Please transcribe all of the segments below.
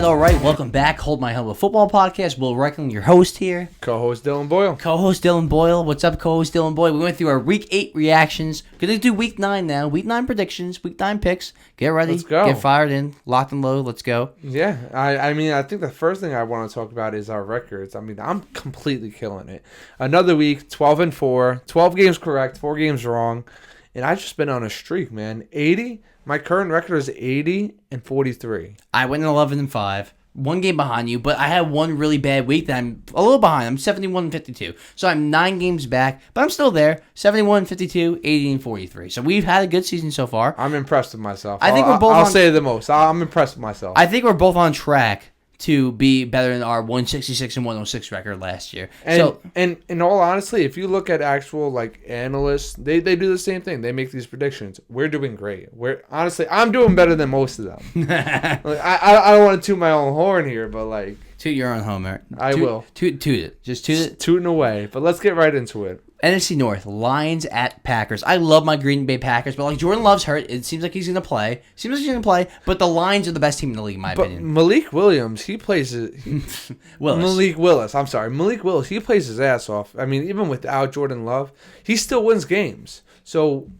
All right. Welcome back. Hold My Helmet Football Podcast. Will Reckling, your host here. Co-host Dylan Boyle. Co-host Dylan Boyle. What's up, co-host Dylan Boyle? We went through our Week 8 reactions. Gonna do Week 9 now. Week 9 predictions. Week 9 picks. Get ready. Let's go. Get fired in. Locked and loaded. Let's go. Yeah. I think the first thing I want to talk about is our records. I mean, I'm completely killing it. Another week, 12-4. 12 games correct, 4 games wrong. And I've just been on a streak, man. 80. My current record is 80-43. I went 11-5. One game behind you, but I had one really bad week that I'm a little behind. I'm 71-52. So I'm 9 games back, but I'm still there. 71-52, 80-43. So we've had a good season so far. I'm impressed with myself. I'll say the most. I'm impressed with myself. I think we're both on track to be better than our 166 and 106 record last year. And in all honesty, if you look at actual like analysts, they do the same thing. They make these predictions. We're doing great. I'm doing better than most of them. I don't want to toot my own horn here, but like toot your own horn. I will. Toot it. Just toot it. Tooting away. But let's get right into it. NFC North, Lions at Packers. I love my Green Bay Packers, but like Jordan Love's hurt. It seems like he's going to play. But the Lions are the best team in the league, in my opinion. Malik Williams, he plays Malik Willis, he plays his ass off. I mean, even without Jordan Love, he still wins games. So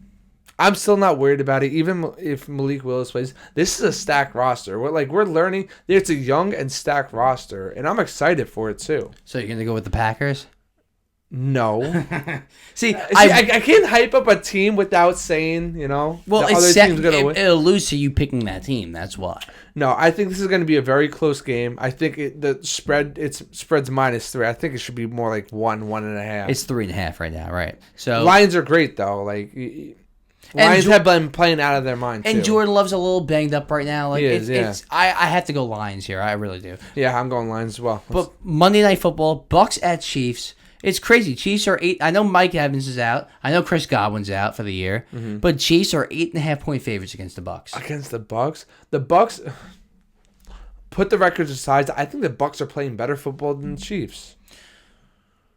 I'm still not worried about it, even if Malik Willis plays. This is a stacked roster. We're learning. It's a young and stacked roster, and I'm excited for it too. So you're going to go with the Packers? No. See, I can't hype up a team without saying, well, the other team's going to win. It'll lose to you picking that team. That's why. No, I think this is going to be a very close game. I think it's spread's -3. I think it should be more like 1.5. It's 3.5 right now, right? So Lions are great though. Like Lions have been playing out of their mind too. And Jordan Love's a little banged up right now. Like he is, I have to go Lions here. I really do. Yeah, I'm going Lions as well. But Monday Night Football, Bucs at Chiefs. It's crazy. Chiefs are 8. I know Mike Evans is out. I know Chris Godwin's out for the year. Mm-hmm. But Chiefs are 8.5-point favorites against the Bucs. Against the Bucs? The Bucs, put the records aside, I think the Bucs are playing better football than the Chiefs.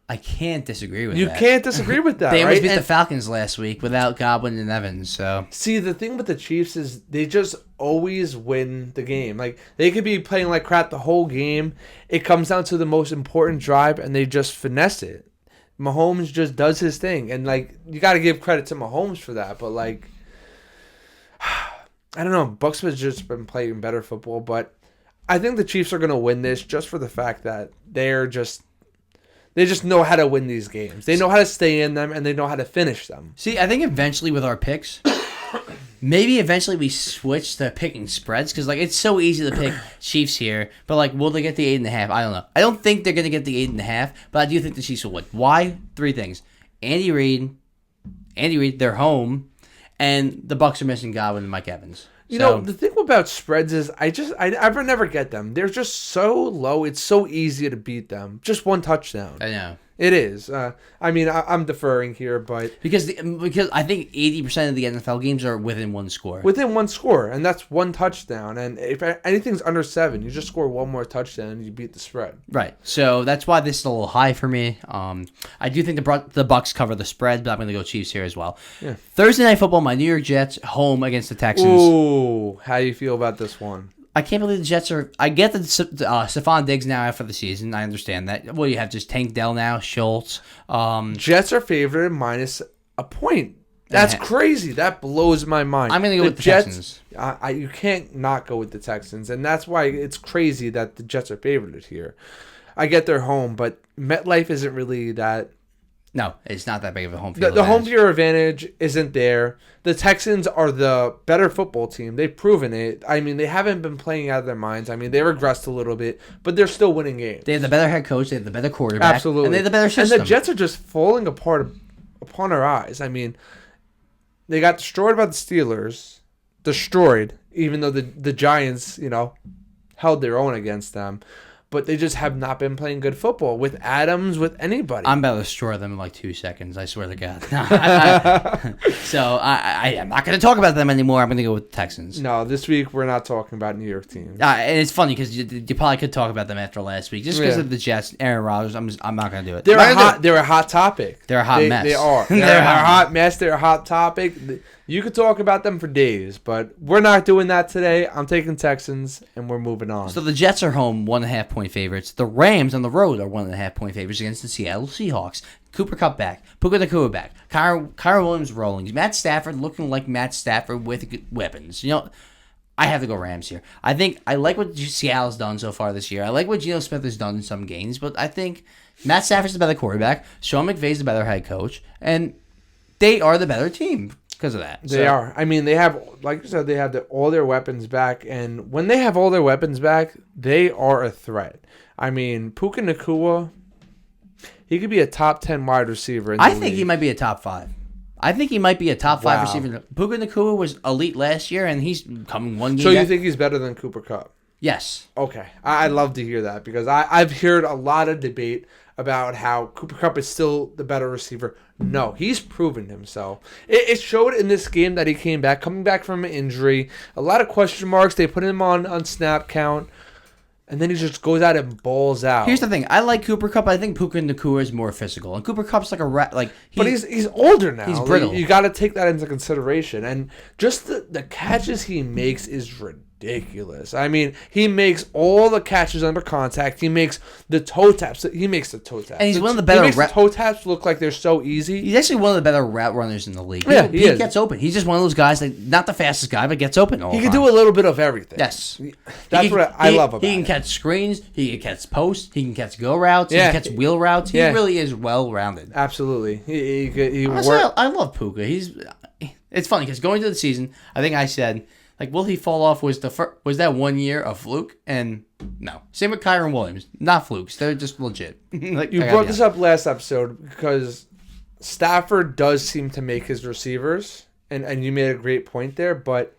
I can't disagree with that. You can't disagree with that, They almost right? beat the Falcons last week without Godwin and Evans. So see, the thing with the Chiefs is they just always win the game. Like, they could be playing like crap the whole game. It comes down to the most important drive, and they just finesse it. Mahomes just does his thing. And, like, you got to give credit to Mahomes for that. But, like, I don't know. Bucs have just been playing better football. But I think the Chiefs are going to win this just for the fact that they just know how to win these games. They know how to stay in them, and they know how to finish them. See, I think eventually with our picks, maybe eventually we switch to picking spreads because, like, it's so easy to pick Chiefs here. But, like, will they get the 8.5? I don't know. I don't think they're going to get the 8.5, but I do think the Chiefs will win. Why? 3 things. Andy Reid, they're home, and the Bucs are missing Godwin and Mike Evans. You know, the thing about spreads is I never get them. They're just so low. It's so easy to beat them. Just one touchdown. I know. It is. I mean, I'm deferring here, but because I think 80% of the NFL games are within one score. Within one score, and that's one touchdown. And if anything's under 7, you just score one more touchdown and you beat the spread. Right. So that's why this is a little high for me. I do think the Bucs cover the spread, but I'm going to go Chiefs here as well. Yeah. Thursday Night Football, my New York Jets home against the Texans. Ooh, how do you feel about this one? I can't believe the Jets are... I get that Stephon Diggs now out for the season. I understand that. Well, you have just Tank Dell now, Schultz. Jets are favored minus a point. That's crazy. That blows my mind. I'm going to go with the Jets, Texans. You can't not go with the Texans, and that's why it's crazy that the Jets are favored here. I get their home, but MetLife isn't really that... No, it's not that big of a home field The home field advantage isn't there. The Texans are the better football team. They've proven it. I mean, they haven't been playing out of their minds. I mean, they regressed a little bit, but they're still winning games. They have the better head coach. They have the better quarterback. Absolutely. And they have the better system. And the Jets are just falling apart upon our eyes. I mean, they got destroyed by the Steelers. Destroyed, even though the Giants, held their own against them. but they just have not been playing good football with Adams, with anybody. I'm about to destroy them in like 2 seconds. I swear to God. So I am not going to talk about them anymore. I'm going to go with the Texans. No, this week we're not talking about New York teams. And it's funny because you probably could talk about them after last week, just because of the Jets, Aaron Rodgers. I'm not going to do it. They're a hot topic. They're a hot mess. They are. They're a hot mess. They're a hot topic. You could talk about them for days, but we're not doing that today. I'm taking Texans, and we're moving on. So the Jets are home 1.5 point favorites. The Rams on the road are 1.5 point favorites against the Seattle Seahawks. Cooper Kupp back. Puka Nacua back. Kyron Williams rolling. Matt Stafford looking like Matt Stafford with weapons. I have to go Rams here. I like what Seattle's done so far this year. I like what Geno Smith has done in some games, but I think Matt Stafford's the better quarterback. Sean McVay's the better head coach, and they are the better team because of that. They are. I mean, they have, like you said, they have all their weapons back, and when they have all their weapons back, they are a threat. I mean, Puka Nacua, he could be a top 10 wide receiver in the league. I think he might be a top 5. I think he might be a top 5 receiver. Puka Nacua was elite last year, and he's coming one game. So you think he's better than Cooper Kupp? Yes. Okay. I'd love to hear that because I've heard a lot of debate about how Cooper Kupp is still the better receiver. No, he's proven himself. It showed in this game that he came back, coming back from an injury. A lot of question marks. They put him on snap count. And then he just goes out and balls out. Here's the thing. I like Cooper Kupp. I think Puka Nacua is more physical. And Cooper Kupp's like a rat. But he's older now. He's brittle. You got to take that into consideration. And just the catches he makes is ridiculous. I mean, he makes all the catches under contact. He makes the toe taps. He makes the toe taps. And he's one of the better. He makes the toe taps look like they're so easy. He's actually one of the better route runners in the league. Yeah, he gets open. He's just one of those guys that not the fastest guy, but gets open all the time. He can do a little bit of everything. Yes, that's what I love about him. He can catch screens. He can catch posts. He can catch go routes. He can catch wheel routes. He really is well rounded. Absolutely. Honestly, I love Puka. It's funny because going to the season, I think I said, will he fall off? Was that 1 year a fluke? And no. Same with Kyron Williams. Not flukes. They're just legit. You brought this up last episode because Stafford does seem to make his receivers, and you made a great point there, but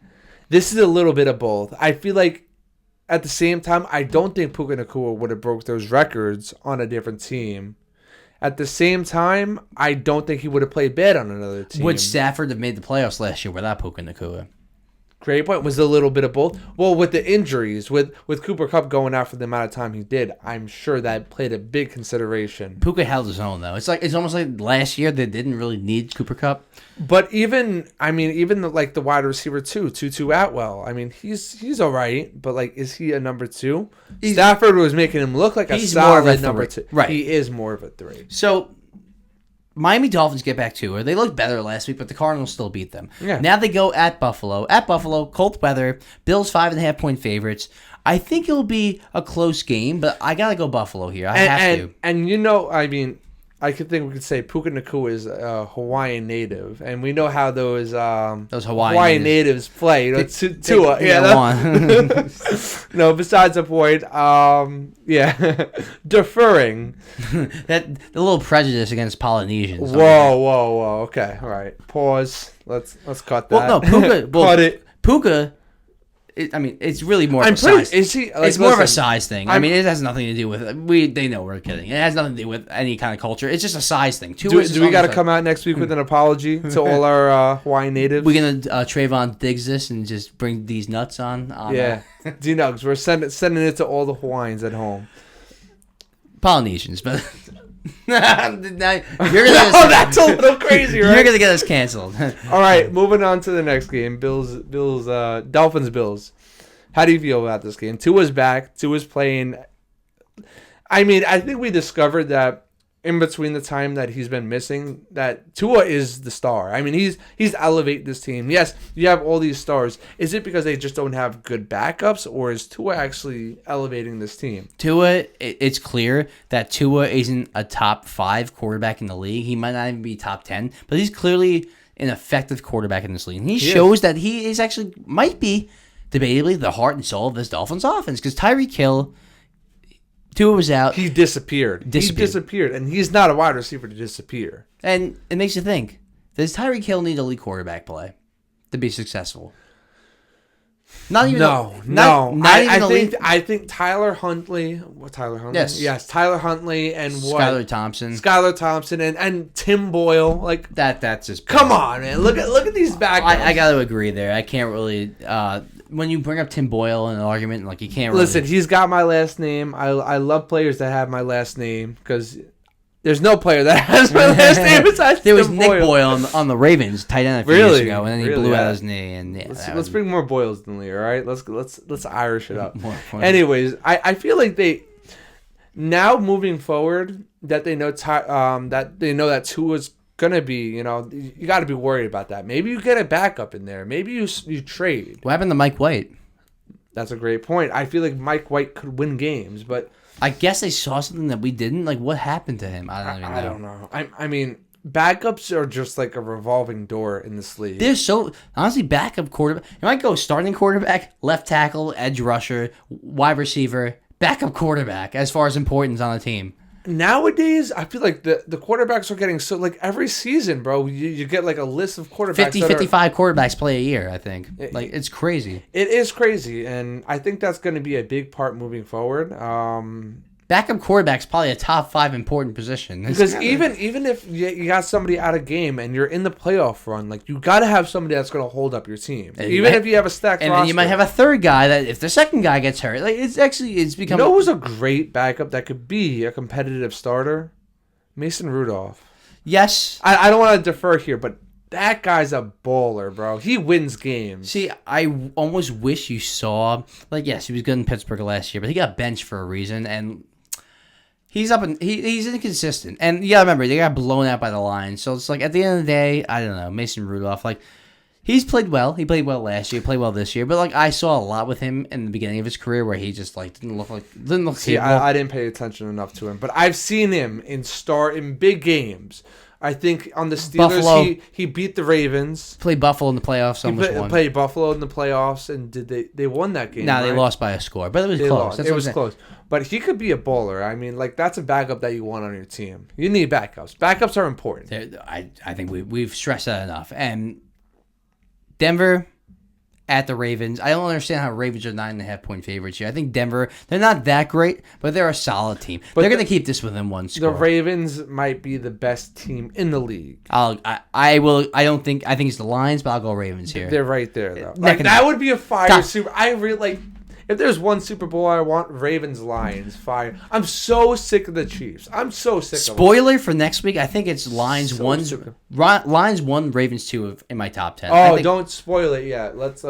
this is a little bit of both. I feel like at the same time, I don't think Puka Nacua would have broke those records on a different team. At the same time, I don't think he would have played bad on another team. Would Stafford have made the playoffs last year without Puka Nacua? Great point. Was a little bit of both. Well, with the injuries, with Cooper Kupp going out for the amount of time he did, I'm sure that played a big consideration. Puka held his own though. It's almost like last year they didn't really need Cooper Kupp. But even the wide receiver too, Tutu Atwell. I mean, he's all right, but is he a number 2? Stafford was making him look like a solid number 2. Right. He is more of a 3. So Miami Dolphins get back to her. They looked better last week, but the Cardinals still beat them. Yeah. Now they go at Buffalo. At Buffalo, cold weather. Bills 5.5 point favorites. I think it'll be a close game, but I gotta go Buffalo here. I have to. And I could think we could say Puka Nacua is a Hawaiian native, and we know how those Hawaiian natives play. Tua, No, besides the point, deferring. The little prejudice against Polynesians. Whoa. Okay, all right. Pause. Let's cut that. Well, no, Puka. Cut it. Puka. It's really more of a size. It's more of a size thing. It has nothing to do with they know we're kidding. It has nothing to do with any kind of culture. It's just a size thing. Do we got to come out next week with an apology to all our Hawaiian natives? We're gonna Trayvon Diggs this and just bring these nuts on. D-Nugs. We're sending it to all the Hawaiians at home. Polynesians, but that's a little crazy, right? You're gonna get us canceled. All right, moving on to the next game. Dolphins Bills. How do you feel about this game? Tua's back. Tua's playing. I think we discovered that in between the time that he's been missing, that Tua is the star. He's elevated this team. Yes, you have all these stars. Is it because they just don't have good backups, or is Tua actually elevating this team? Tua, it's clear that Tua isn't a top 5 quarterback in the league. He might not even be top 10, but he's clearly an effective quarterback in this league. And he shows that he is actually, might be, debatably, the heart and soul of this Dolphins offense, because Tyreek Hill, Tua was out. He disappeared. He disappeared, and he's not a wide receiver to disappear. And it makes you think, does Tyreek Hill need elite quarterback play to be successful? Not even No. I think Tyler Huntley. What Tyler Huntley? Yes, Tyler Huntley and what? Skylar Thompson and Tim Boyle. Like that's just come on, man. Look at these backups. I got to agree there. I can't really. When you bring up Tim Boyle in an argument, like you can't really... Listen, he's got my last name. I love players that have my last name because there's no player that has my last name besides There was Tim Nick Boyle on the Ravens, tight end a few years ago, and then he blew out his knee. And let's bring more Boyles than Lee, all right? Let's Irish it up. Anyways, I feel like they now moving forward that they know that Tua's gonna be, you got to be worried about that. Maybe you get a backup in there. Maybe you trade. What happened to Mike White? That's a great point. I feel like Mike White could win games, but I guess they saw something that we didn't. Like, what happened to him? I don't know. I mean, backups are just like a revolving door in this league. They're so honestly backup quarterback. You might go starting quarterback, left tackle, edge rusher, wide receiver, backup quarterback as far as importance on the team. Nowadays, I feel like the quarterbacks are getting so, like, every season, bro, you get, like, a list of quarterbacks. 55 quarterbacks play a year, I think. It's crazy. It is crazy, and I think that's going to be a big part moving forward. Backup quarterback's probably a top 5 important position. Because even if you got somebody out of game and you're in the playoff run, like, you got to have somebody that's going to hold up your team. Even if you have a stacked roster. And then you might have a third guy that if the second guy gets hurt, like it's become... You know who's a great backup that could be a competitive starter? Mason Rudolph. Yes. I don't want to defer here, but that guy's a baller, bro. He wins games. See, I almost wish you saw... Like, yes, he was good in Pittsburgh last year, but he got benched for a reason, and... He's inconsistent. And you gotta remember, they got blown out by the Lions. So it's like, at the end of the day, I don't know, Mason Rudolph, like, he's played well. He played well last year, played well this year. But, like, I saw a lot with him in the beginning of his career where he just, like, didn't look See, I didn't pay attention enough to him. But I've seen him in big games. I think on the Steelers, Buffalo, he beat the Ravens. Played Buffalo in the playoffs. Played Buffalo in the playoffs, and they won that game? No, they lost by a score, but it was close. It was close. But he could be a bowler. I mean, like, that's a backup that you want on your team. You need backups. Backups are important. I think we've stressed that enough. And Denver at the Ravens. I don't understand how Ravens are 9.5-point favorites here. I think Denver, they're not that great, but they're a solid team. But they're going to keep this within one score. The Ravens might be the best team in the league. I think it's the Lions, but I'll go Ravens here. They're right there, though. Like, that would be a fire super. I really like. If there's one Super Bowl I want, Ravens-Lions, fire. I'm so sick of the Chiefs. I'm so sick of them. Spoiler for next week, I think it's Lions 1, Lions 1, Ravens 2 in my top 10. Oh, don't spoil it yet. Let's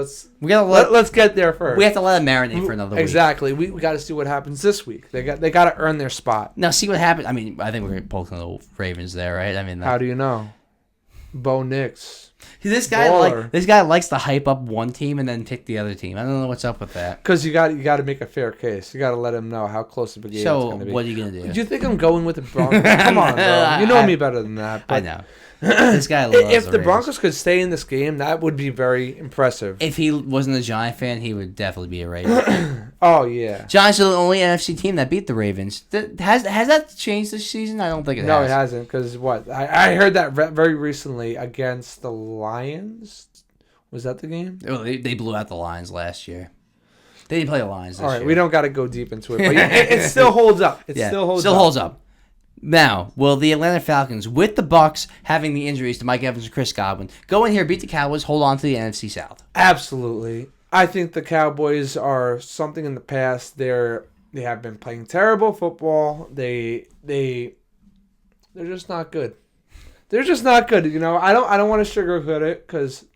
get there first. We have to let it marinate for another week. Exactly. We got to see what happens this week. They got to earn their spot. Now, see what happens. I mean, I think we're both going to the Ravens there, right? I mean, how do you know? Bo Nix. This guy likes to hype up one team and then pick the other team. I don't know what's up with that. Because you got to make a fair case. You got to let him know how close of a game it's going to be. So what are you going to do? Do you think I'm going with the Broncos? Come on, bro. You know me better than that. I know. This guy loves If the Broncos could stay in this game, that would be very impressive. If he wasn't a Giant fan, he would definitely be a Raven. Oh, yeah. Giants are the only NFC team that beat the Ravens. Has that changed this season? I don't think it has. No, it hasn't. Because what? I heard that very recently against the Lions. Was that the game? Oh, they blew out the Lions last year. They didn't play the Lions this year. All right, we don't got to go deep into it. But it still holds up. It still holds up. Now, will the Atlanta Falcons, with the Bucs having the injuries to Mike Evans and Chris Godwin, go in here, beat the Cowboys, hold on to the NFC South? Absolutely. I think the Cowboys are something in the past. They have been playing terrible football. They're just not good. They're just not good. You know, I don't want to sugarcoat it because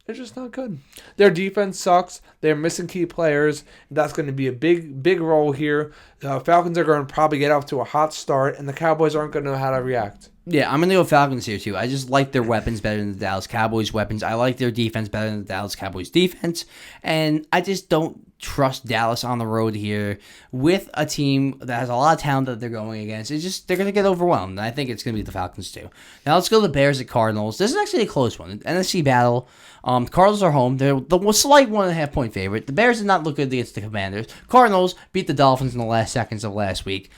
they're just not good. Their defense sucks. They're missing key players. That's going to be a big role here. The Falcons are going to probably get off to a hot start, and the Cowboys aren't going to know how to react. Yeah, I'm going to go Falcons here, too. I just like their weapons better than the Dallas Cowboys' weapons. I like their defense better than the Dallas Cowboys' defense. And I just don't trust Dallas on the road here with a team that has a lot of talent that they're going against. They're going to get overwhelmed. And I think it's going to be the Falcons, too. Now, let's go to the Bears at Cardinals. This is actually a close one. An NFC battle. Cardinals are home. They're the slight 1.5-point favorite. The Bears did not look good against the Commanders. Cardinals beat the Dolphins in the last seconds of last week.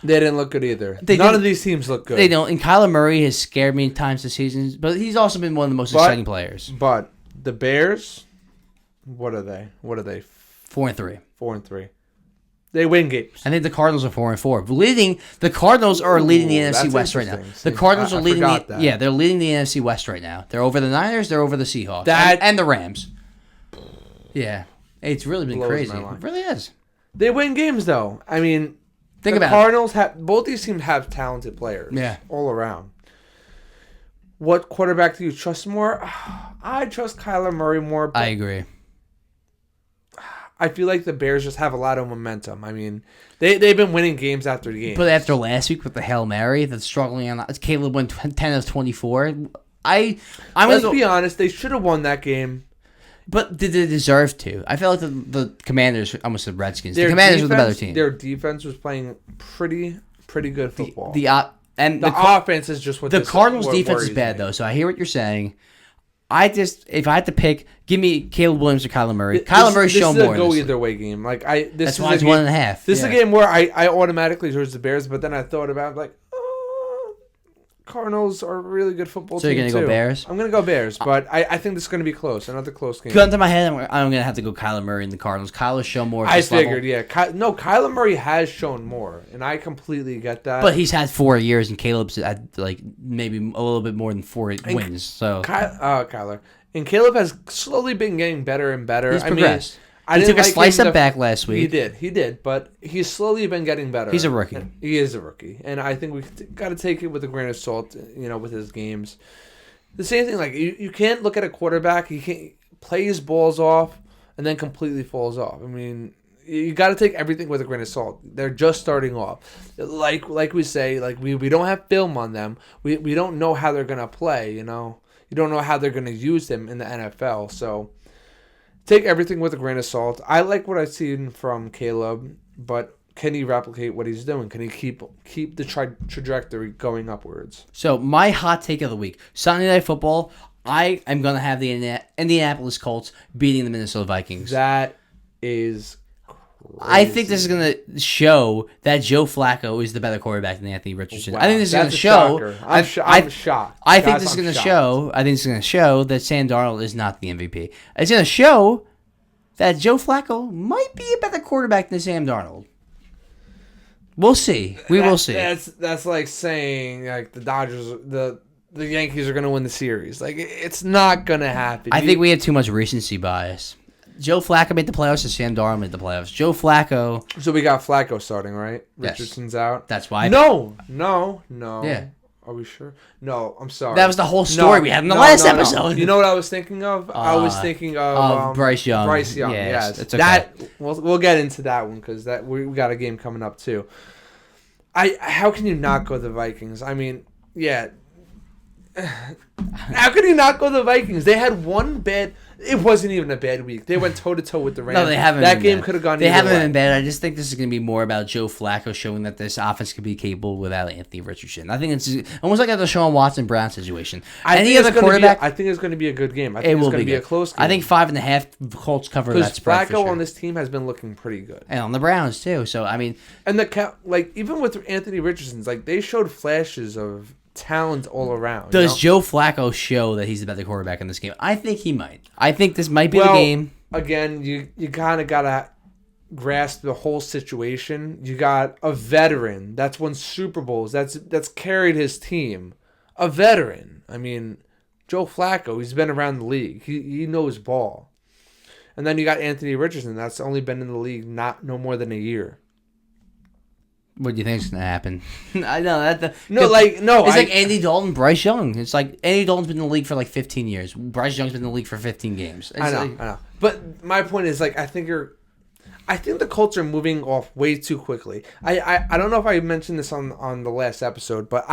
They didn't look good either. None of these teams look good. They don't. And Kyler Murray has scared me times this season, but he's also been one of the most exciting players. But the Bears, What are they? 4-3. 4-3. They win games. I think the Cardinals are 4-4. The Cardinals are leading the NFC West right now. The Cardinals are leading. They're leading the NFC West right now. They're over the Niners. They're over the Seahawks. And the Rams. Yeah, it's really been crazy. It really is. They win games though. I mean, the Cardinals both these teams have talented players. Yeah, all around. What quarterback do you trust more? I trust Kyler Murray more. I agree. I feel like the Bears just have a lot of momentum. I mean, they've been winning games after games. But after last week with the Hail Mary, that's struggling on. Caleb went 10 of 24. Let's be honest. They should have won that game. But did they deserve to? I felt like the Commanders, almost the Redskins. The Commanders were the better team. Their defense was playing pretty good football. The offense is just what the Cardinals' defense is bad though. So I hear what you're saying. If I had to pick, give me Caleb Williams or Kyler Murray. Kyler Murray's shown more. This is a go either way game. That's why it's 1.5. This is a game where I automatically chose the Bears, but then I thought about Cardinals are a really good football team. So you're going to go Bears? I'm going to go Bears, but I think this is going to be close. Another close game. Gun to my head, I'm going to have to go Kyler Murray and the Cardinals. Kyler's shown more. I figured, yeah. Kyler Murray has shown more, and I completely get that. But he's had 4 years, and Caleb's had maybe a little bit more than 4 wins. So Kyler. And Caleb has slowly been getting better and better. He's progressed. He took a slice up back last week. He did, but he's slowly been getting better. He's a rookie. He is a rookie, and I think we got to take it with a grain of salt. With his games, the same thing. You can't look at a quarterback. He can't play his balls off and then completely falls off. I mean, you got to take everything with a grain of salt. They're just starting off. Like we say, we don't have film on them. We don't know how they're gonna play. You don't know how they're gonna use them in the NFL. So. Take everything with a grain of salt. I like what I've seen from Caleb, but can he replicate what he's doing? Can he keep the trajectory going upwards? So my hot take of the week, Sunday Night Football, I am going to have the Indianapolis Colts beating the Minnesota Vikings. That is crazy. I think this is going to show that Joe Flacco is the better quarterback than Anthony Richardson. Wow. I think this is going to show. I'm shocked. I think this is going to show. I think it's going to show that Sam Darnold is not the MVP. It's going to show that Joe Flacco might be a better quarterback than Sam Darnold. We'll see. We will see. That's like saying the Dodgers, the Yankees are going to win the series. It's not going to happen. I think we have too much recency bias. Joe Flacco made the playoffs and Sam Darnold made the playoffs. Joe Flacco. So we got Flacco starting, right? Yes. Richardson's out. That's why. No. Yeah. Are we sure? No, I'm sorry. That was the whole story we had in the last episode. You know what I was thinking of? I was thinking of Bryce Young. Bryce Young, yes. It's okay. We'll get into that one because we got a game coming up too. How can you not go the Vikings? I mean, yeah. How can you not go the Vikings? They had one bad. It wasn't even a bad week. They went toe to toe with the Rams. No, they haven't. That game could have gone. They haven't been bad. I just think this is going to be more about Joe Flacco showing that this offense could be capable without Anthony Richardson. I think it's almost like a Deshaun Watson Brown situation. Any other quarterback, I think it's going to be a good game. I think it's going to be a close game. I think 5.5 Colts cover that spread. Flacco on this team has been looking pretty good, and on the Browns too. So I mean, and even with Anthony Richardson's, they showed flashes of talent all around. Does Joe Flacco show that he's the better quarterback in this game? I think he might. I think this might be the game. Again, you kind of got to grasp the whole situation. You got a veteran that's won Super Bowls, that's carried his team. A veteran. I mean, Joe Flacco, he's been around the league. He knows ball. And then you got Anthony Richardson, that's only been in the league no more than a year. What do you think is going to happen? I know that. It's like Andy Dalton, Bryce Young. It's like Andy Dalton's been in the league for 15 years. Bryce Young's been in the league for 15 games. I know. But my point is, I think the Colts are moving off way too quickly. I don't know if I mentioned this on the last episode, but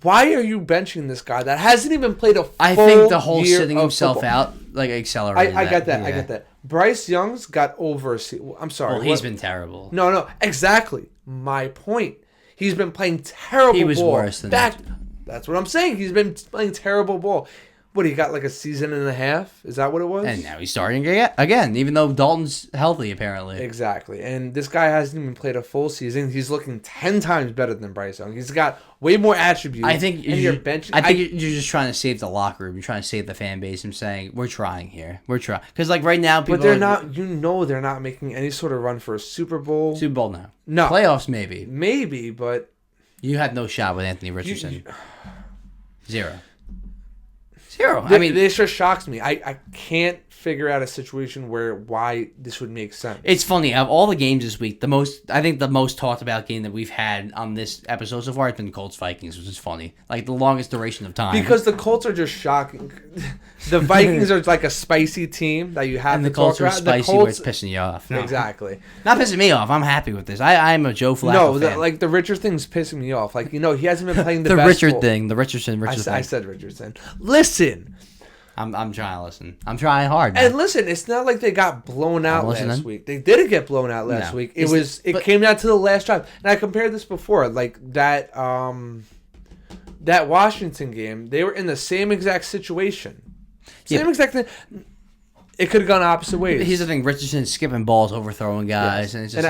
why are you benching this guy that hasn't even played a full I think the whole sitting himself football out accelerated. I get that. Yeah. I get that. Bryce Young's got over. I'm sorry. Well, he's been terrible. No, exactly. My point. He's been playing terrible ball. He was worse than that. That's what I'm saying. He's been playing terrible ball. What, he got like a season and a half? Is that what it was? And now he's starting again, even though Dalton's healthy, apparently. Exactly. And this guy hasn't even played a full season. He's looking 10 times better than Bryce Young. He's got way more attributes. I think you're benching. I think you're just trying to save the locker room. You're trying to save the fan base and saying, we're trying here. We're trying. Because, like, right now, people But they're not, they're not making any sort of run for a Super Bowl. Super Bowl now. No. Playoffs, maybe. Maybe, but... You had no shot with Anthony Richardson. Zero. This just shocks me. I can't figure out a situation why this would make sense. It's funny. Of all the games this week, I think the most talked about game that we've had on this episode so far has been Colts Vikings, which is funny. Like the longest duration of time. Because the Colts are just shocking. The Vikings are like a spicy team that you have and to the Colts talk are about. spicy where it's pissing you off. No. Exactly. Not pissing me off. I'm happy with this. I'm a Joe Flacco fan. The Richard thing's pissing me off. Like, he hasn't been playing the best. Richard thing. The Richardson thing. I said Richardson. Listen. I'm trying to listen. I'm trying hard, man. And listen, it's not like they got blown out last week. They didn't get blown out last week. It came down to the last drive. And I compared this before, like that Washington game, they were in the same exact situation. Exact thing. It could have gone opposite ways. Here's the thing: Richardson skipping balls, overthrowing guys, and it's just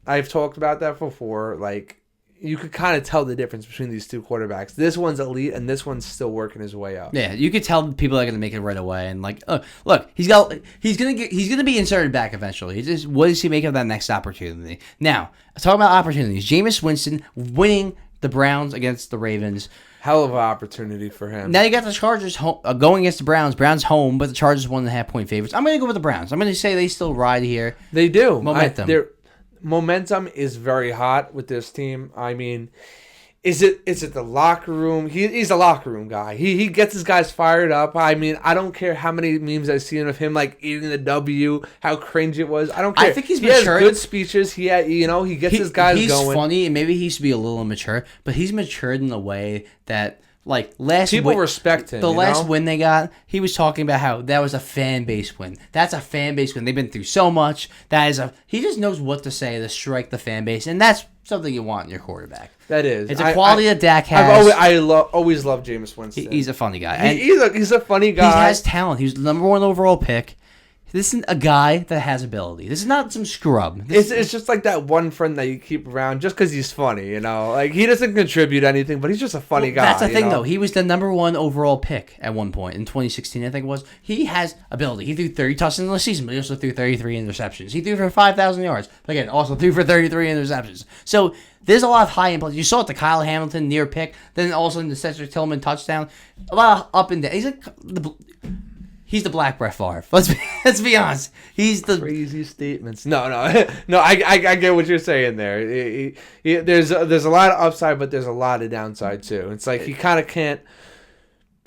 I've talked about that before. Like, you could kind of tell the difference between these two quarterbacks. This one's elite, and this one's still working his way up. Yeah, you could tell people are going to make it right away. And like, look, he's going to be inserted back eventually. It's just, what does he make of that next opportunity? Now, talking about opportunities, Jameis Winston winning the Browns against the Ravens. Hell of an opportunity for him. Now you got the Chargers going against the Browns. Browns home, but the Chargers 1.5-point favorites. I'm going to go with the Browns. I'm going to say they still ride here. They do. Momentum. Momentum is very hot with this team. I mean, is it the locker room? He's a locker room guy. He gets his guys fired up. I mean, I don't care how many memes I've seen of him like eating the W, how cringe it was. I don't care. I think he has good speeches. He gets his guys going. He's funny, and maybe he used to be a little immature, but he's matured in a way that. Like people respect him. The last win they got, he was talking about how that was a fan base win. That's a fan base win. They've been through so much. He just knows what to say to strike the fan base, and that's something you want in your quarterback. That is. It's a quality that Dak has. Always loved Jameis Winston. He's a funny guy. He's a funny guy. He has talent. He was the number 1 overall pick. This is a guy that has ability. This is not some scrub. It's just like that one friend that you keep around just because he's funny, Like, he doesn't contribute anything, but he's just a funny guy. That's the thing, though. He was the number 1 overall pick at one point in 2016, I think it was. He has ability. He threw 30 touchdowns in the season, but he also threw 33 interceptions. He threw for 5,000 yards. But again, also threw for 33 interceptions. So there's a lot of high end plays. You saw it, the Kyle Hamilton near pick, then also in the Cedric Tillman touchdown. A lot of up and down. He's the Black Brett Favre. Let's be honest. He's the crazy statements. No. I get what you're saying there. There's a lot of upside, but there's a lot of downside too. It's like he kind of can't.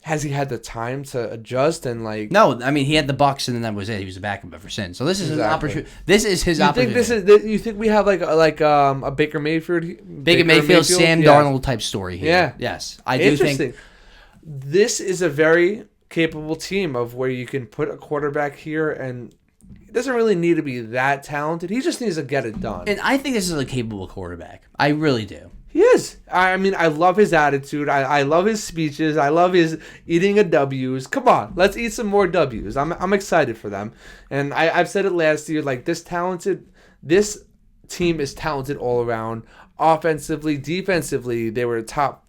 Has he had the time to adjust and like? No, I mean he had the Bucs and then that was it. He was a backup ever since. So this is his opportunity. This is his opportunity. You think we have like a Baker Mayfield? Baker Mayfield, Sam Darnold type story here. Yeah. Yes, I do think this is a very capable team of where you can put a quarterback here, and he doesn't really need to be that talented. He just needs to get it done. And I think this is a capable quarterback. I really do. He is. I mean, I love his attitude. I love his speeches. I love his eating of W's. Come on, let's eat some more W's. I'm excited for them. And I've said it last year. Like this team is talented all around. Offensively, defensively, they were top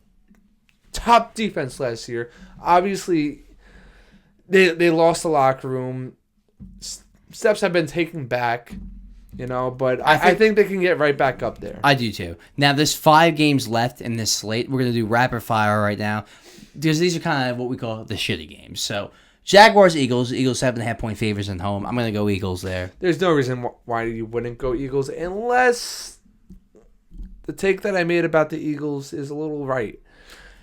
defense last year. Obviously, they lost the locker room. Steps have been taken back. But I think they can get right back up there. I do too. Now, there's 5 games left in this slate. We're going to do rapid fire right now because these are kind of what we call the shitty games. So, Jaguars, Eagles. Eagles 7.5-point favorites at home. I'm going to go Eagles there. There's no reason why you wouldn't go Eagles unless the take that I made about the Eagles is a little right.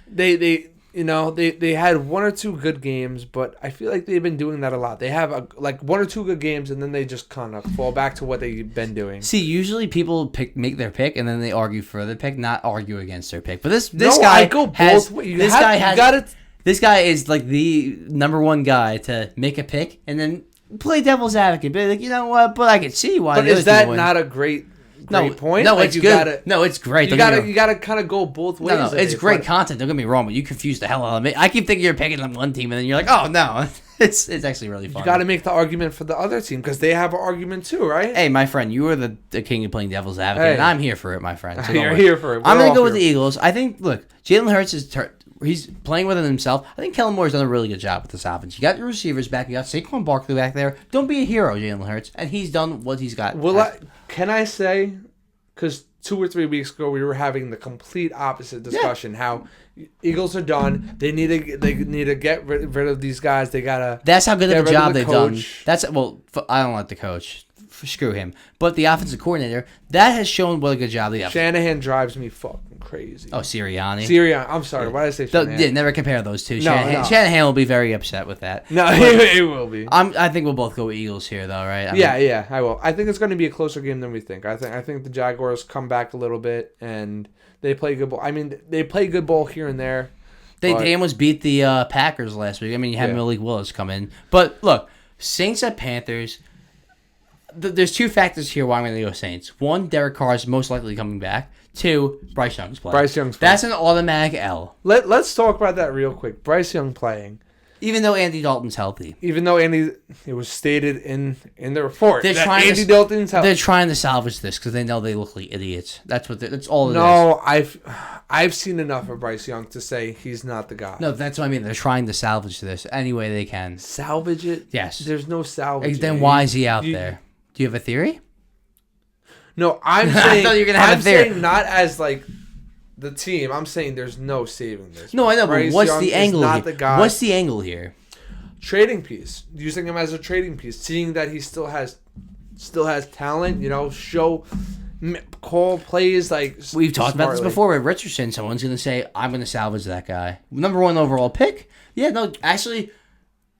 They had 1 or 2 good games, but I feel like they've been doing that a lot. They have 1 or 2 good games, and then they just kind of fall back to what they've been doing. See, usually people make their pick, and then they argue for their pick, not argue against their pick. But this guy I go both ways. This guy is like the number 1 guy to make a pick and then play devil's advocate. Be like, you know what? But I can see why. But is that not a great great point. No, Like, it's good. No, it's great. You gotta kind of go both ways. No, it's great content. Don't get me wrong, but you confuse the hell out of me. I keep thinking you're picking on one team, and then you're like, oh no, it's actually really fun. You got to make the argument for the other team because they have an argument too, right? Hey, my friend, you are the king of playing devil's advocate, and I'm here for it, my friend. So you're here for it. I'm gonna go with the Eagles. I think. Look, Jalen Hurts he's playing within himself. I think Kellen Moore's done a really good job with this offense. You got your receivers back. You got Saquon Barkley back there. Don't be a hero, Jalen Hurts, and he's done what he's got. Can I say? Because 2 or 3 weeks ago we were having the complete opposite discussion. How Eagles are done. They need to get rid of these guys. They gotta. That's how good of a job they've done. I don't like the coach. Screw him. But the offensive coordinator, that has shown what a good job they have. Shanahan drives me fucking crazy. Oh, Sirianni. I'm sorry. Why did I say Shanahan? Yeah, never compare those two. Shanahan will be very upset with that. No, he will be. I think we'll both go with Eagles here, though, right? Yeah, I will. I think it's going to be a closer game than we think. I think the Jaguars come back a little bit, and they play good ball. I mean, they play good ball here and there. They almost beat the Packers last week. I mean, you had Malik Willis come in. But, look, Saints at Panthers... There's 2 factors here why I'm going to go Saints. 1, Derek Carr is most likely coming back. 2, Bryce Young's playing. That's an automatic L. Let's talk about that real quick. Bryce Young playing. Even though Andy Dalton's healthy. It was stated in the report that Andy Dalton's healthy. They're trying to salvage this because they know they look like idiots. That's all it is. No, I've seen enough of Bryce Young to say he's not the guy. No, that's what I mean. They're trying to salvage this any way they can. Salvage it? Yes. There's no salvage. Then why is he out there? Do you have a theory? No, I'm saying. I thought you were gonna have a theory. I'm saying not as like the team. I'm saying there's no saving this. No, I know, but what's the angle here? What's the angle here? Trading piece. Using him as a trading piece. Seeing that he still has talent. Call plays like. We've talked about this before with Richardson. Someone's gonna say, "I'm gonna salvage that guy." Number 1 overall pick. Yeah, no, actually.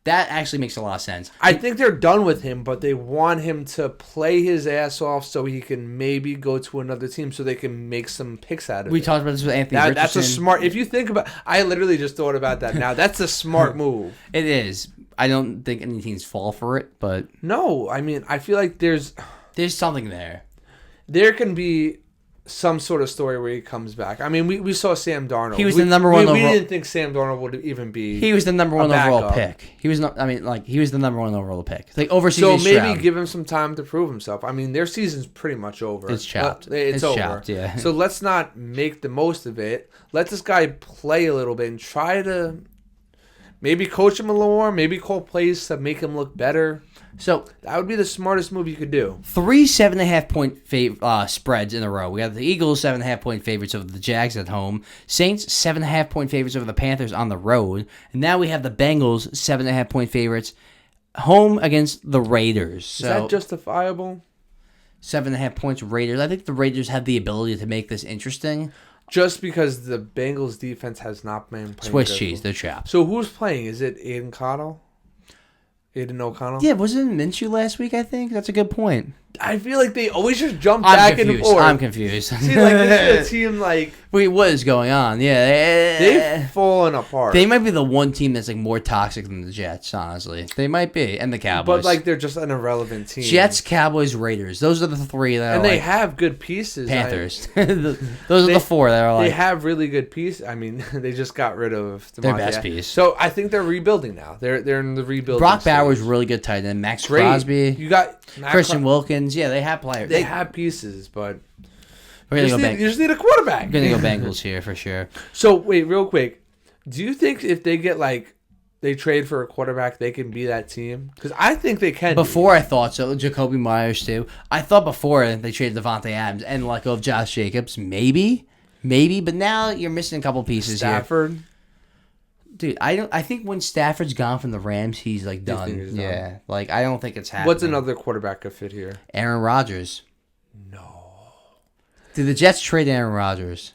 That actually makes a lot of sense. I think they're done with him, but they want him to play his ass off so he can maybe go to another team so they can make some picks out of it. We talked about this with Anthony Richardson. That's a smart... If you think about... I literally just thought about that now. That's a smart move. It is. I don't think any teams fall for it, but... No, I mean, I feel like there's something there. There can be some sort of story where he comes back. I mean, we saw Sam Darnold. He was the number 1 overall. We didn't think Sam Darnold would even be. He was the number 1 overall pick. He was not. I mean, like he was the number 1 overall pick. Like over CJ So maybe Stroud. give him some time to prove himself. I mean, their season's pretty much over. It's chopped. It's over. Chopped, yeah. So let's not make the most of it. Let this guy play a little bit and try to maybe coach him a little more. Maybe call plays to make him look better. So that would be the smartest move you could do. 3 7.5-point spreads in a row. We got the Eagles 7.5-point favorites over the Jags at home. Saints 7.5-point favorites over the Panthers on the road. And now we have the Bengals 7.5-point favorites home against the Raiders. Is that justifiable? 7.5 points Raiders. I think the Raiders have the ability to make this interesting. Just because the Bengals defense has not been playing. Swiss cheese, they're chopped. So who's playing? Is it Aiden O'Connell? Yeah, wasn't it Minshew last week, I think? That's a good point. I feel like they always just jump back and forth. I'm confused. See, like, this is a team like... Wait, what is going on? Yeah. They've fallen apart. They might be the one team that's like more toxic than the Jets, honestly. They might be. And the Cowboys. But like they're just an irrelevant team. Jets, Cowboys, Raiders. Those are the 3 that are and they have good pieces. Panthers. Those are the 4 that are like... They have really good pieces. I mean, they just got rid of their best piece. So I think they're rebuilding now. They're in the rebuilding Brock Bowers really good tight end. Max Crosby. You got Christian Wilkins. Yeah, they have players. They have pieces, but you just need a quarterback. We're going to go Bengals here for sure. So, wait, real quick. Do you think if they get, like, they trade for a quarterback, they can be that team? Because I think they can. Before I thought so. Jacoby Myers, too. I thought before they traded Devontae Adams and let go of Josh Jacobs. Maybe. But now you're missing a couple pieces Stafford. here. Dude, I think when Stafford's gone from the Rams, he's like done. Yeah, like I don't think it's happening. What's another quarterback could fit here? Aaron Rodgers. No. Did the Jets trade Aaron Rodgers?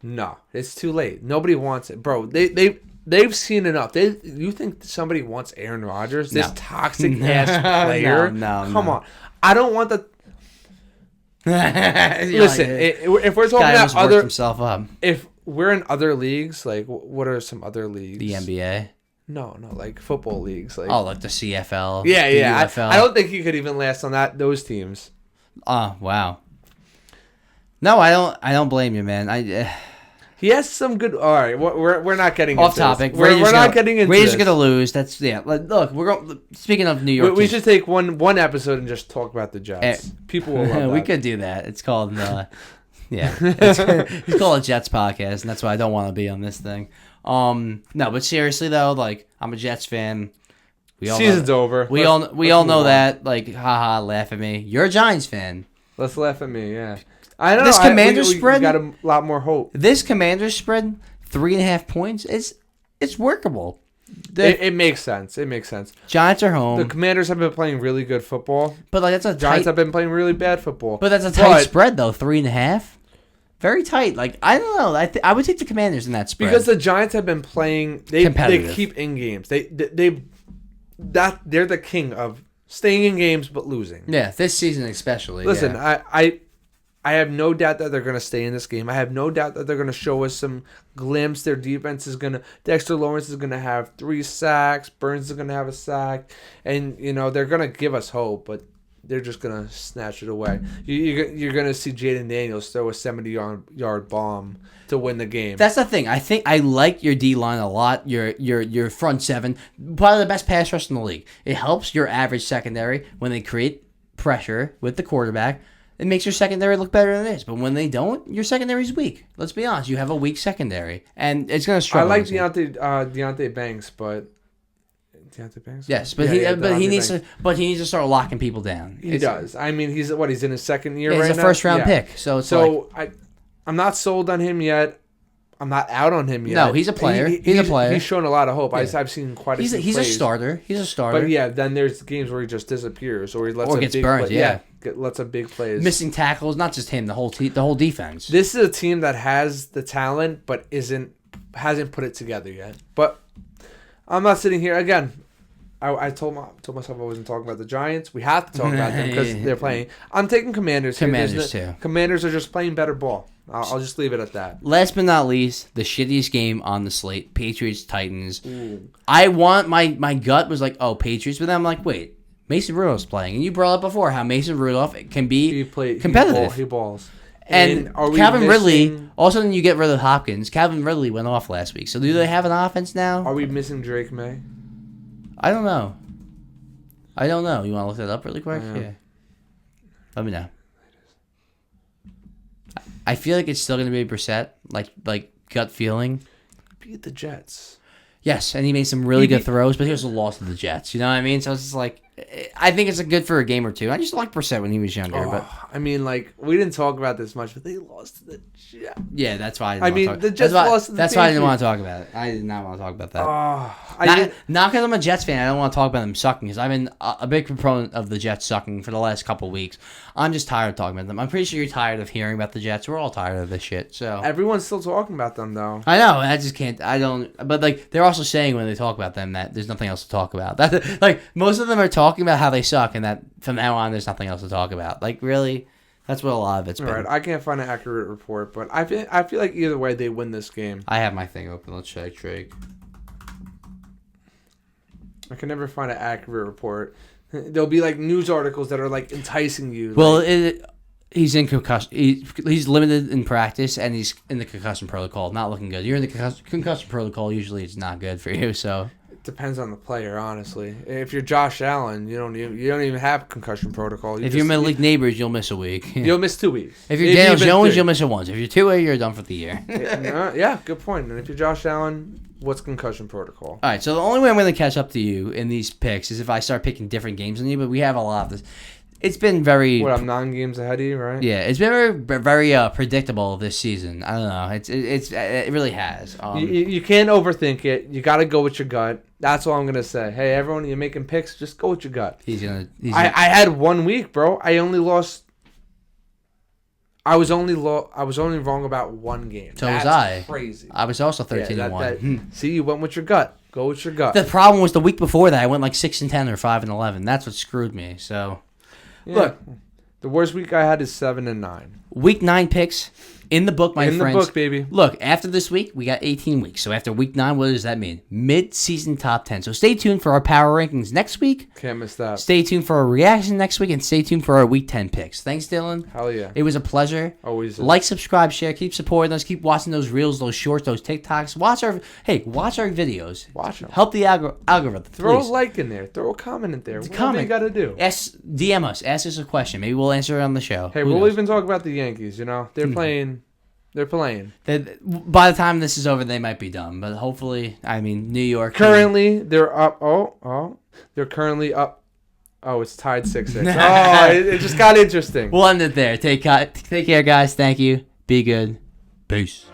No, it's too late. Nobody wants it, bro. They've seen enough. You think somebody wants Aaron Rodgers? This toxic ass player? No. Come on. I don't want the. Listen, if we're talking about other himself up. If we're in other leagues, like what are some other leagues? The NBA. No, like football leagues, like like the CFL. Yeah. UFL. I don't think he could even last on those teams. Oh wow. No, I don't blame you, man. He has some good. All right, we're not getting off into topic. This. We're not getting into Raiders this. are gonna lose. That's Look, we're going. Speaking of New York, we should take one episode and just talk about the Jets. People will love that. We could do that. It's called it's called a Jets podcast, and that's why I don't want to be on this thing. No, but seriously though, like I'm a Jets fan. Season's over. We all know that. Like, haha, laugh at me. You're a Giants fan. Let's laugh at me. Yeah. I know. This Commander spread, we got a lot more hope. This Commander spread, 3.5 points, it's workable. It makes sense. It makes sense. Giants are home. The Commanders have been playing really good football, but like Giants have been playing really bad football. But that's a tight spread though, 3.5. Very tight. Like I don't know. I would take the Commanders in that spread because the Giants have been playing. They keep in games. They're the king of staying in games but losing. Yeah, this season especially. Listen, I have no doubt that they're going to stay in this game. I have no doubt that they're going to show us some glimpse. Their defense is going to... Dexter Lawrence is going to have 3 sacks. Burns is going to have a sack. And, they're going to give us hope, but they're just going to snatch it away. You're going to see Jaden Daniels throw a 70-yard bomb to win the game. That's the thing. I think I like your D-line a lot. Your front seven. Probably the best pass rush in the league. It helps your average secondary when they create pressure with the quarterback. It makes your secondary look better than it is. But when they don't, your secondary's weak. Let's be honest. You have a weak secondary. And it's going to struggle. I like Deontay Banks, but... Deontay Banks? Yes, but he needs to start locking people down. He does. I mean, he's in his second year right now? He's a first-round pick. I'm not sold on him yet. I'm not out on him yet. No, he's a player. He's a player. He's shown a lot of hope. Yeah. I've seen quite a few He's plays. a starter. He's a starter. But yeah, then there's games where he just disappears or he lets gets burned. Yeah, lots of big plays. Missing tackles, not just him. The whole defense. This is a team that has the talent, but hasn't put it together yet. But I'm not sitting here again. I told myself I wasn't talking about the Giants. We have to talk about them because they're playing. I'm taking Commanders. Commanders too. Commanders are just playing better ball. I'll just leave it at that. Last but not least, the shittiest game on the slate: Patriots Titans. I want my gut was like, oh, Patriots, but then I'm like, wait, Mason Rudolph's playing, and you brought up before how Mason Rudolph can be competitive. He balls. And Calvin Ridley. Also, then you get rid of Hopkins. Calvin Ridley went off last week, so do they have an offense now? Are we missing Drake May? I don't know. You want to look that up really quick? Yeah. Let me know. I feel like it's still going to be Brissett, like gut feeling. Beat the Jets. Yes, and he made some really good throws, but he was a loss to the Jets. You know what I mean? So it's just like, I think it's good for a game or two. I just liked Brissett when he was younger. But I mean, we didn't talk about this much, but they lost to the Jets. Yeah, that's why the Jets lost to the That's why I didn't want to talk about it. I did not want to talk about that. Not because I'm a Jets fan. I don't want to talk about them sucking, because I've been a big proponent of the Jets sucking for the last couple of weeks. I'm just tired of talking about them. I'm pretty sure you're tired of hearing about the Jets. We're all tired of this shit. So everyone's still talking about them, though. I know. I just can't. I don't. But they're also saying when they talk about them that there's nothing else to talk about. That most of them are talking about how they suck, and that from now on there's nothing else to talk about. Really, that's what a lot of it's been. All right, I can't find an accurate report, but I feel like either way they win this game. I have my thing open. Let's check, Drake. I can never find an accurate report. There'll be news articles that are enticing you. Well, he's in concussion. He's limited in practice, and he's in the concussion protocol. Not looking good. You're in the concussion protocol. Usually, it's not good for you. So it depends on the player, honestly. If you're Josh Allen, you don't even have concussion protocol. If you're Malik Neighbors, you'll miss a week. You'll miss 2 weeks. If you're Daniel Jones, you'll miss it once. If you're Tua, you're done for the year. Yeah, good point. And if you're Josh Allen, what's concussion protocol? All right, so the only way I'm going to catch up to you in these picks is if I start picking different games than you, but we have a lot of this. It's been very... I'm 9 games ahead of you, right? Yeah, it's been very predictable this season. I don't know. It really has. You can't overthink it. You got to go with your gut. That's all I'm going to say. Hey, everyone, you're making picks, just go with your gut. I had 1 week, bro. I only lost... I was only wrong about 1 game. So was I. That's crazy. I was also 13-1. See, you went with your gut. Go with your gut. The problem was the week before that I went 6-10 or 5-11. That's what screwed me. So, yeah. Look, the worst week I had is 7-9. Week 9 picks. In the book, my friends. In the book, baby. Look, after this week, we got 18 weeks. So after week 9, what does that mean? Mid-season top 10. So stay tuned for our power rankings next week. Can't miss that. Stay tuned for our reaction next week, and stay tuned for our week 10 picks. Thanks, Dylan. Hell yeah. It was a pleasure. Always is. Like, subscribe, share. Keep supporting us. Keep watching those reels, those shorts, those TikToks. Watch our videos. Watch them. Help the algorithm. Throw please. a like in there. Throw a comment in there. Whatever comment. you got to do. DM us. Ask us a question. Maybe we'll answer it on the show. Hey, we'll even talk about the Yankees. You know, they're playing. They're playing. By the time this is over, they might be done. But hopefully, I mean, New York. Currently, they're up. They're currently up. Oh, it's tied 6-6. It just got interesting. We'll end it there. Take care, guys. Thank you. Be good. Peace.